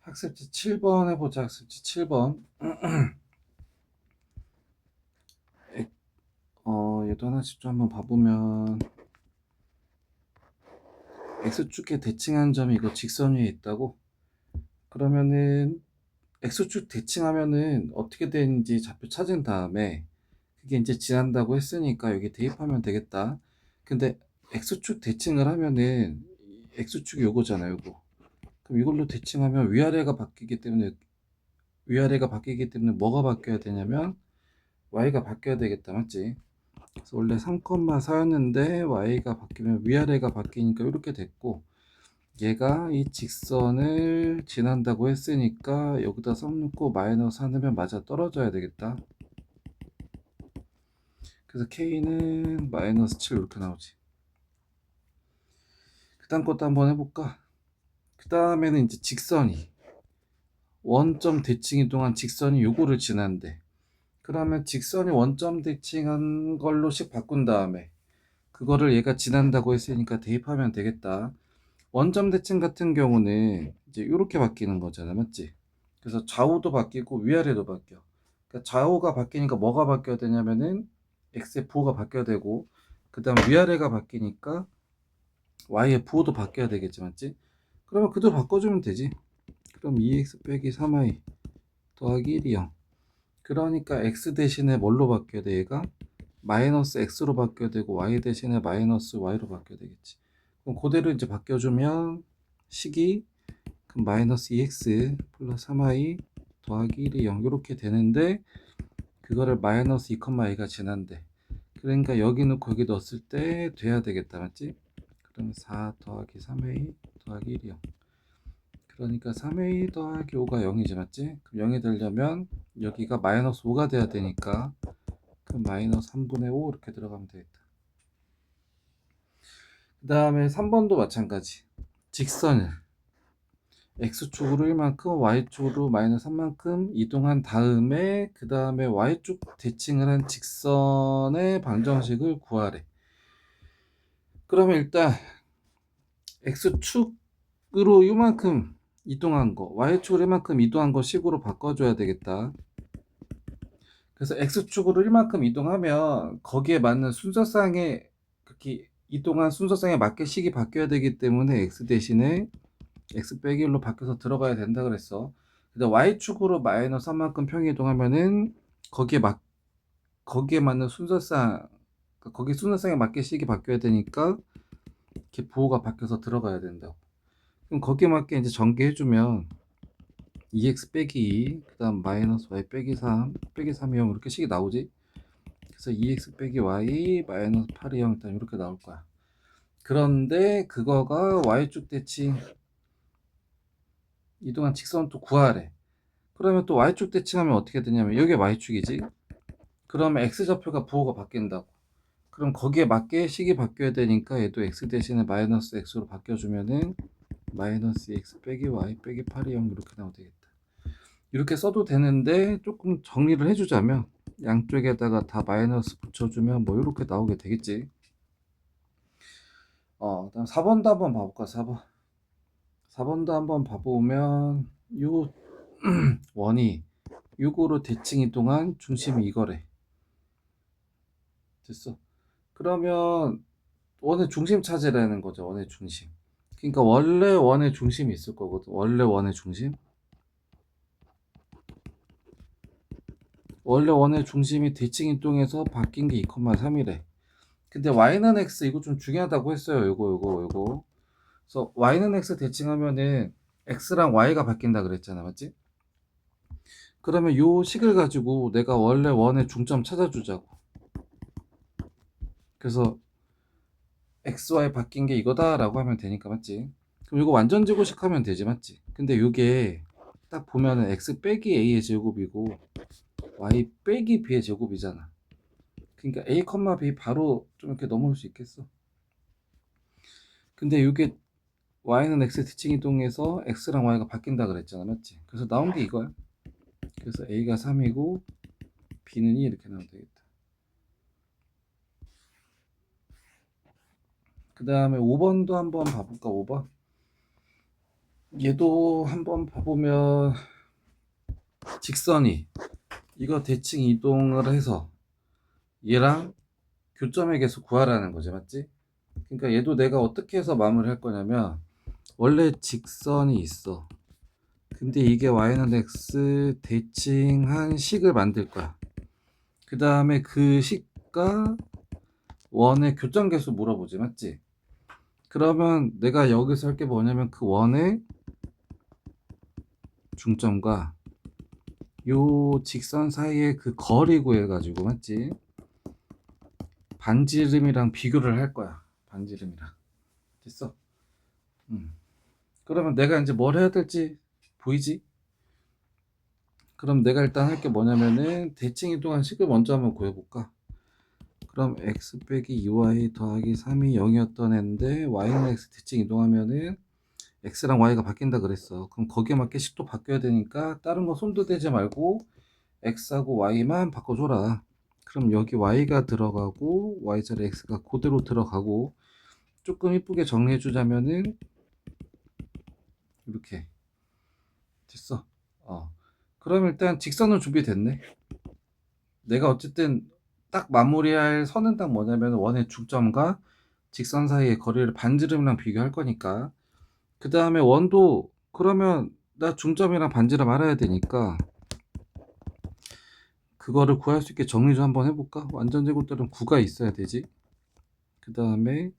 학습지 7번 해보자. 학습지 7번. 얘도 하나씩 좀 한번 봐보면, X축에 대칭한 점이 이거 직선 위에 있다고? 그러면은 X축 대칭하면은 어떻게 되는지 좌표 찾은 다음에 그게 이제 지난다고 했으니까 여기 대입하면 되겠다. 근데 X축 대칭을 하면은 X축이 요거잖아요, 요거. 그럼 이걸로 대칭하면 위아래가 바뀌기 때문에 뭐가 바뀌어야 되냐면 y가 바뀌어야 되겠다, 맞지? 그래서 원래 3,4였는데 y가 바뀌면 위아래가 바뀌니까 이렇게 됐고, 얘가 이 직선을 지난다고 했으니까 여기다 선 넣고 마이너스 하면 맞아 떨어져야 되겠다. 그래서 k는 마이너스 7 이렇게 나오지. 그 다음 것도 한번 해볼까? 그 다음에는 이제 직선이 원점 대칭이 동안 직선이 요거를 지난대. 그러면 직선이 원점 대칭한 걸로씩 바꾼 다음에 그거를 얘가 지난다고 했으니까 대입하면 되겠다. 원점 대칭 같은 경우는 이제 이렇게 바뀌는 거잖아, 맞지? 그래서 좌우도 바뀌고 위아래도 바뀌어. 그러니까 좌우가 바뀌니까 뭐가 바뀌어야 되냐면은 x의 부호가 바뀌어야 되고, 그 다음 위아래가 바뀌니까 y의 부호도 바뀌어야 되겠지, 맞지? 그러면 그대로 바꿔주면 되지. 그럼 2x 빼기 3y 더하기 1이 0. 그러니까 x 대신에 뭘로 바뀌어야 돼, 얘가? 마이너스 x로 바뀌어야 되고 y 대신에 마이너스 y로 바뀌어야 되겠지. 그럼 그대로 이제 바뀌어주면 식이 그럼 마이너스 2x 플러스 3y 더하기 1이 0 이렇게 되는데, 그거를 마이너스 2,a가 지난데, 그러니까 여기 넣고 여기 넣었을 때 돼야 되겠다, 맞지? 그러면 4 더하기 3a 더하기 1이 0. 그러니까 3a 더하기 5가 0이지, 맞지? 그럼 0이 되려면 여기가 마이너스 5가 돼야 되니까 그럼 마이너스 3분의 5 이렇게 들어가면 되겠다. 그 다음에 3번도 마찬가지. 직선을 x축으로 1만큼 y축으로 마이너스 3만큼 이동한 다음에 그 다음에 y축 대칭을 한 직선의 방정식을 구하래. 그러면 일단 x축으로 이만큼 이동한 거, y축으로 이만큼 이동한 거 식으로 바꿔줘야 되겠다. 그래서 x축으로 이만큼 이동하면 거기에 맞는 순서상의, 그렇게 이동한 순서상에 맞게 식이 바뀌어야 되기 때문에 x 대신에 x 빼기 1로 바뀌어서 들어가야 된다 그랬어. 근데 y축으로 마이너스 3만큼 평이동하면은 거기에 맞는 순서상, 그러니까 거기 순서상에 맞게 식이 바뀌어야 되니까 이렇게 부호가 바뀌어서 들어가야 된다고. 그럼 거기에 맞게 이제 전개해주면 2x 빼기 2, 그 다음 마이너스 y 빼기 3, 빼기 3이 0 이렇게 식이 나오지. 그래서 2x 빼기 y 마이너스 8이 0 일단 이렇게 나올 거야. 그런데 그거가 y축 대칭 이동한 직선 또 구하래. 그러면 또 y축 대칭하면 어떻게 되냐면 여기 y축이지. 그러면 x좌표가 부호가 바뀐다고. 그럼 거기에 맞게 식이 바뀌어야 되니까 얘도 x 대신에 마이너스 x로 바뀌어주면은 마이너스 x 빼기 y 빼기 8이 0 이렇게 나오면 되겠다. 이렇게 써도 되는데 조금 정리를 해주자면 양쪽에다가 다 마이너스 붙여주면 뭐 이렇게 나오게 되겠지. 그다음 4번도 한번 봐볼까. 4번도 한번 봐보면 요 원이 6으로 대칭이 동안 중심이 이거래. 됐어. 그러면 원의 중심 찾으라는 거죠. 원의 중심. 그러니까 원래 원의 중심이 있을 거거든. 원래 원의 중심. 원래 원의 중심이 대칭 이동해서 바뀐 게 2,3이래. 근데 y는 x 이거 좀 중요하다고 했어요. 요거. 그래서 y는 x 대칭하면은 x랑 y가 바뀐다 그랬잖아, 맞지? 그러면 요 식을 가지고 내가 원래 원의 중점 찾아주자고. 그래서 x, y 바뀐 게 이거다라고 하면 되니까, 맞지? 그럼 이거 완전 제곱식 하면 되지, 맞지? 근데 요게 딱 보면은 x 빼기 a의 제곱이고 y 빼기 b의 제곱이잖아. 그러니까 a, b 바로 좀 이렇게 넘어올 수 있겠어. 근데 이게 y는 x 대칭 이동해서 x랑 y가 바뀐다 그랬잖아, 맞지? 그래서 나온 게 이거야. 그래서 a가 3이고 b는 2 이렇게 나오면 되겠다. 그 다음에 5번도 한번 봐볼까. 5번 얘도 한번 봐보면 직선이 이거 대칭 이동을 해서 얘랑 교점의 개수 구하라는 거지, 맞지? 그러니까 얘도 내가 어떻게 해서 마무리할 거냐면 원래 직선이 있어. 근데 이게 y는 x 대칭한 식을 만들 거야. 그 다음에 그 식과 원의 교점 개수 물어보지, 맞지? 그러면 내가 여기서 할 게 뭐냐면 그 원의 중점과 요 직선 사이의 그 거리 구해가지고, 맞지? 반지름이랑 비교를 할 거야. 반지름이랑. 됐어? 그러면 내가 이제 뭘 해야 될지 보이지? 그럼 내가 일단 할 게 뭐냐면은 대칭 이동한 식을 먼저 한번 구해볼까? 그럼 x 빼기 2y 더하기 3이 0이었던 애인데 y는 x 대칭 이동하면은 x랑 y가 바뀐다 그랬어. 그럼 거기에 맞게 식도 바뀌어야 되니까 다른 거 손도 대지 말고 x하고 y만 바꿔줘라. 그럼 여기 y가 들어가고 y자리 x가 그대로 들어가고 조금 이쁘게 정리해 주자면은 이렇게 됐어. 그럼 일단 직선은 준비됐네. 내가 어쨌든 딱 마무리할 선은 딱 뭐냐면 원의 중점과 직선 사이의 거리를 반지름이랑 비교할 거니까. 그 다음에 원도 그러면 나 중점이랑 반지름 알아야 되니까 그거를 구할 수 있게 정리 좀 한번 해볼까? 완전 제곱들은 9가 있어야 되지. 그 다음에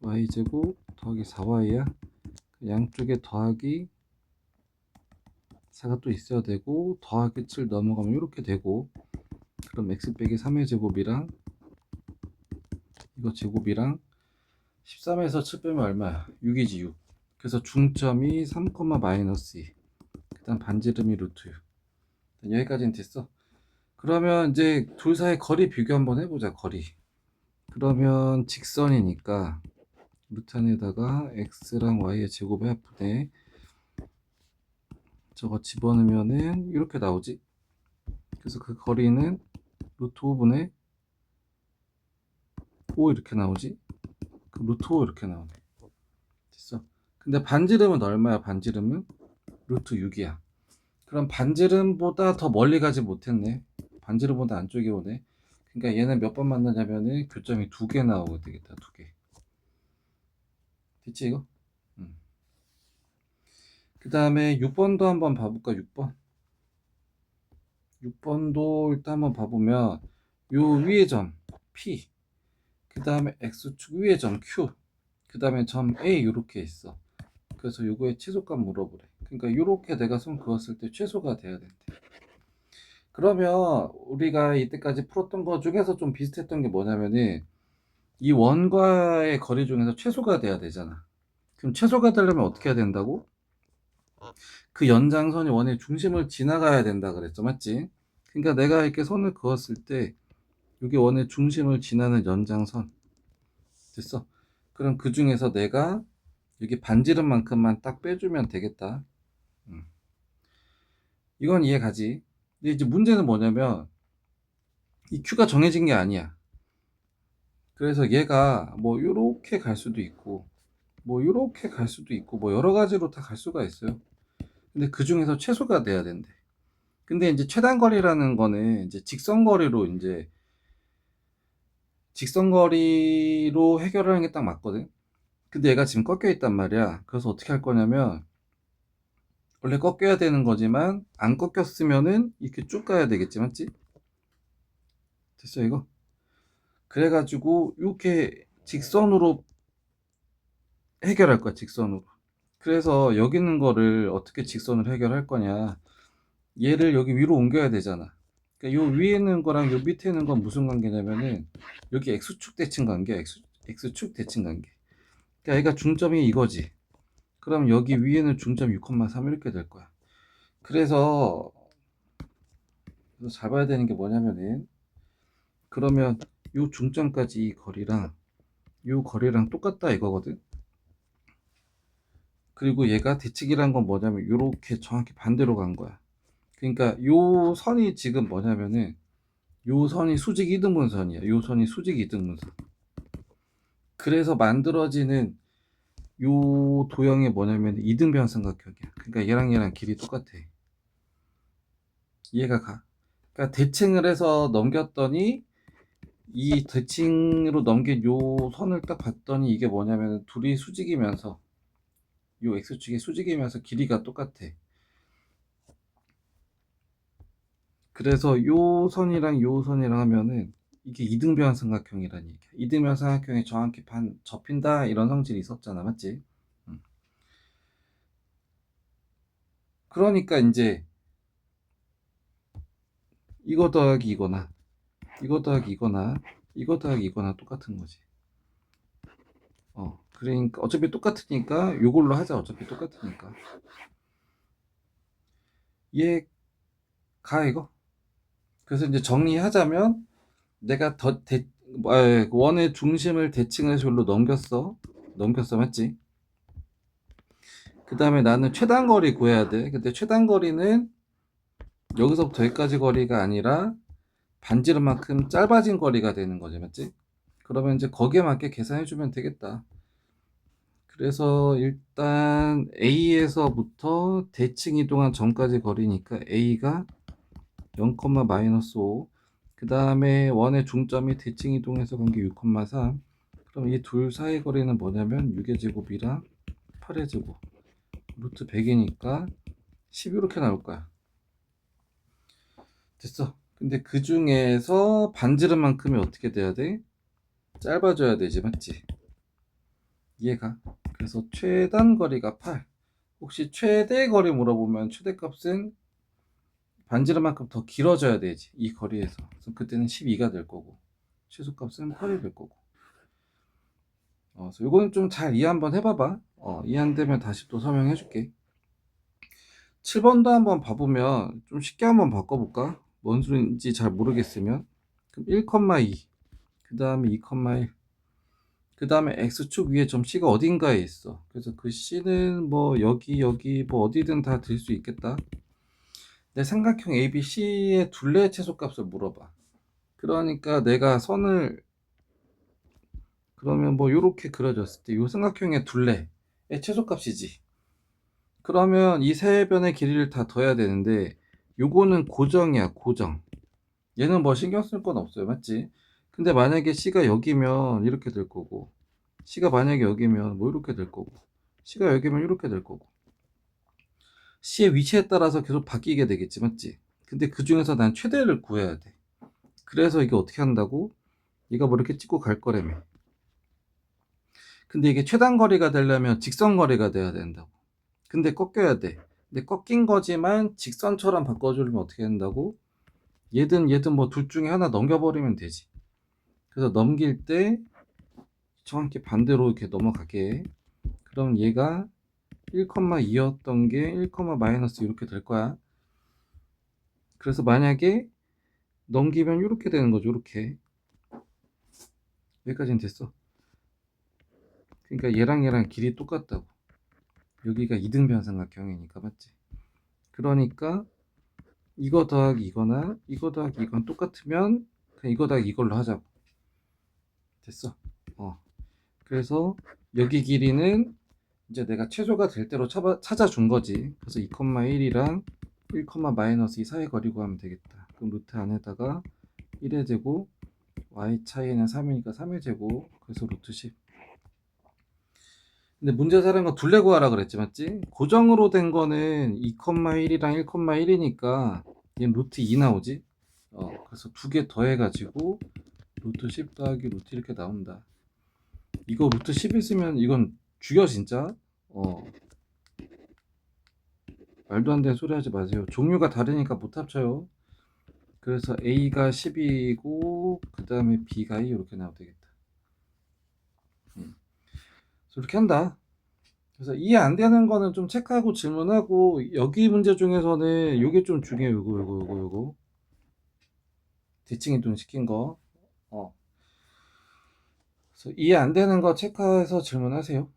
y제곱 더하기 4y야. 양쪽에 더하기 4가 또 있어야 되고 더하기 7 넘어가면 이렇게 되고 그럼 x 빼기 3의 제곱이랑 이거 제곱이랑 13에서 7 빼면 얼마야? 6이지 6. 그래서 중점이 3, 마이너스 2. 그 다음 반지름이 루트 6. 여기까지는 됐어. 그러면 이제 둘 사이 거리 비교 한번 해보자. 거리. 그러면 직선이니까 루트 안에다가 x랑 y의 제곱의 합분에 저거 집어넣으면은 이렇게 나오지. 그래서 그 거리는 루트 5분의 5 이렇게 나오지. 그 루트 5 이렇게 나오네. 됐어. 근데 반지름은 얼마야? 반지름은 루트 6이야. 그럼 반지름보다 더 멀리 가지 못했네. 반지름보다 안쪽에 오네. 그러니까 얘는 몇 번 만나냐면은 교점이 2개 나오게 되겠다. 2개. 됐지 이거? 그 다음에 6번도 한번 봐볼까? 6번. 6번도 일단 한번 봐보면 요 위의 점 P, 그 다음에 X축 위의 점 Q, 그 다음에 점 A 이렇게 있어. 그래서 요거의 최소값 물어보래. 그러니까 요렇게 내가 손 그었을 때 최소가 돼야 된대. 그러면 우리가 이때까지 풀었던 거 중에서 좀 비슷했던 게 뭐냐면은 이 원과의 거리 중에서 최소가 돼야 되잖아. 그럼 최소가 되려면 어떻게 해야 된다고? 그 연장선이 원의 중심을 지나가야 된다 그랬죠, 맞지? 그러니까 내가 이렇게 선을 그었을 때 이게 원의 중심을 지나는 연장선 됐어. 그럼 그 중에서 내가 여기 반지름만큼만 딱 빼주면 되겠다. 이건 이해가지. 근데 이제 문제는 뭐냐면 이 Q가 정해진 게 아니야. 그래서 얘가 뭐 요렇게 갈 수도 있고 뭐 요렇게 갈 수도 있고 뭐 여러 가지로 다 갈 수가 있어요. 근데 그 중에서 최소가 돼야 된대. 근데 이제 최단 거리라는 거는 이제 직선거리로 해결하는 게 딱 맞거든. 근데 얘가 지금 꺾여 있단 말이야. 그래서 어떻게 할 거냐면 원래 꺾여야 되는 거지만 안 꺾였으면은 이렇게 쭉 가야 되겠지, 맞지? 됐어 이거? 그래가지고 이렇게 직선으로 해결할 거야, 직선으로. 그래서 여기 있는 거를 어떻게 직선으로 해결할 거냐? 얘를 여기 위로 옮겨야 되잖아. 그러니까 요 위에 있는 거랑 요 밑에 있는 건 무슨 관계냐면은 여기 x축 대칭 관계야. x축 대칭 관계. 그러니까 얘가 중점이 이거지. 그럼 여기 위에는 중점 6,3 이렇게 될 거야. 그래서 잘 봐야 되는 게 뭐냐면은 그러면 요 중점까지 이 거리랑 요 거리랑 똑같다 이거거든. 그리고 얘가 대칭이란 건 뭐냐면 이렇게 정확히 반대로 간 거야. 그러니까 요 선이 지금 뭐냐면은 요 선이 수직 이등분선이야. 요 선이 수직 이등분선. 그래서 만들어지는 요 도형이 뭐냐면 이등변 삼각형이야. 그러니까 얘랑 길이 똑같아. 이해가 가? 그러니까 대칭을 해서 넘겼더니 이 대칭으로 넘긴 요 선을 딱 봤더니 이게 뭐냐면 둘이 수직이면서 요 x축이 수직이면서 길이가 똑같아. 그래서 요 선이랑 요 선이랑 하면은 이게 이등변 삼각형이라는 얘기야. 이등변 삼각형이 정확히 접힌다 이런 성질이 있었잖아, 맞지? 음. 그러니까 이제 이거 더하기 이거나 이거 더하기 이거나 이거 더하기 이거나 똑같은 거지. 그러니까 어차피 똑같으니까 요걸로 하자. 어차피 똑같으니까. 얘 가 이거. 그래서 이제 정리하자면 내가 원의 중심을 대칭해서 여기로 넘겼어, 맞지? 그 다음에 나는 최단거리 구해야 돼. 근데 최단거리는 여기서부터 여기까지 거리가 아니라 반지름만큼 짧아진 거리가 되는 거지, 맞지? 그러면 이제 거기에 맞게 계산해주면 되겠다. 그래서 일단 A에서부터 대칭 이동한 점까지 거리니까 A가 0,-5. 그 다음에 원의 중점이 대칭 이동해서 간 게 6,3. 그럼 이 둘 사이 거리는 뭐냐면 6의 제곱이랑 8의 제곱. 루트 100이니까 10 이렇게 나올 거야. 됐어. 근데 그 중에서 반지름만큼이 어떻게 돼야 돼? 짧아져야 되지, 맞지? 이해가? 그래서 최단 거리가 8. 혹시 최대 거리 물어보면 최대값은 반지름만큼 더 길어져야 되지, 이 거리에서. 그래서 그때는 12가 될 거고 최소값은 8이 될 거고. 그래서 요거는 좀 잘 이해 한번 해봐봐. 이해 안 되면 다시 또 설명해 줄게. 7번도 한번 봐보면 좀 쉽게 한번 바꿔볼까? 뭔 소리인지 잘 모르겠으면. 그럼 1,2, 그 다음에 2,1, 그 다음에 x축 위에 점 C가 어딘가에 있어. 그래서 그 C는 뭐 여기 뭐 어디든 다 될 수 있겠다. 내 삼각형 ABC의 둘레의 최소값을 물어봐. 그러니까 내가 선을 그러면 뭐 요렇게 그려졌을 때 요 삼각형의 둘레의 최소값이지. 그러면 이 세 변의 길이를 다 더해야 되는데 요거는 고정이야, 고정. 얘는 뭐 신경 쓸 건 없어요, 맞지? 근데 만약에 C가 여기면 이렇게 될 거고, C가 만약에 여기면 뭐 이렇게 될 거고, C가 여기면 이렇게 될 거고, C의 위치에 따라서 계속 바뀌게 되겠지, 맞지? 근데 그 중에서 난 최대를 구해야 돼. 그래서 이게 어떻게 한다고? 얘가 뭐 이렇게 찍고 갈 거라며. 근데 이게 최단 거리가 되려면 직선 거리가 돼야 된다고. 근데 꺾여야 돼. 근데 꺾인 거지만 직선처럼 바꿔주려면 어떻게 된다고? 얘든 뭐 둘 중에 하나 넘겨버리면 되지. 그래서 넘길 때 정확히 반대로 이렇게 넘어가게. 그럼 얘가 1,2였던 게 1, 마이너스 이렇게 될 거야. 그래서 만약에 넘기면 이렇게 되는 거죠. 이렇게. 여기까지는 됐어. 그러니까 얘랑 길이 똑같다고. 여기가 이등변 삼각형이니까, 맞지? 그러니까 이거 더하기 이거나 이거 더하기 이건 똑같으면 그냥 이거 더하기 이걸로 하자고. 됐어. 그래서 여기 길이는 이제 내가 최소가 될 대로 찾아준 거지. 그래서 2,1이랑 1, 마이너스 이 사이 거리 구하면 되겠다. 그럼 루트 안에다가 1의 제곱, y 차이는 3이니까 3의 제곱, 그래서 루트 10. 근데 문제에서 하는 건 둘레 구하라 그랬지, 맞지? 고정으로 된 거는 2,1이랑 1,1이니까 얘는 루트 2 나오지? 그래서 두 개 더해가지고 루트 10 더하기 루트 이렇게 나온다. 이거 루트 10 있으면 이건 죽여, 진짜. 말도 안 되는 소리 하지 마세요. 종류가 다르니까 못 합쳐요. 그래서 A가 10이고 그 다음에 B가 2 이렇게 나오면 되겠다. 이렇게 한다. 그래서 이해 안 되는 거는 좀 체크하고 질문하고, 여기 문제 중에서는 요게 좀 중요해요. 요거 대칭 이동 시킨 거. 그래서 이해 안 되는 거 체크해서 질문하세요.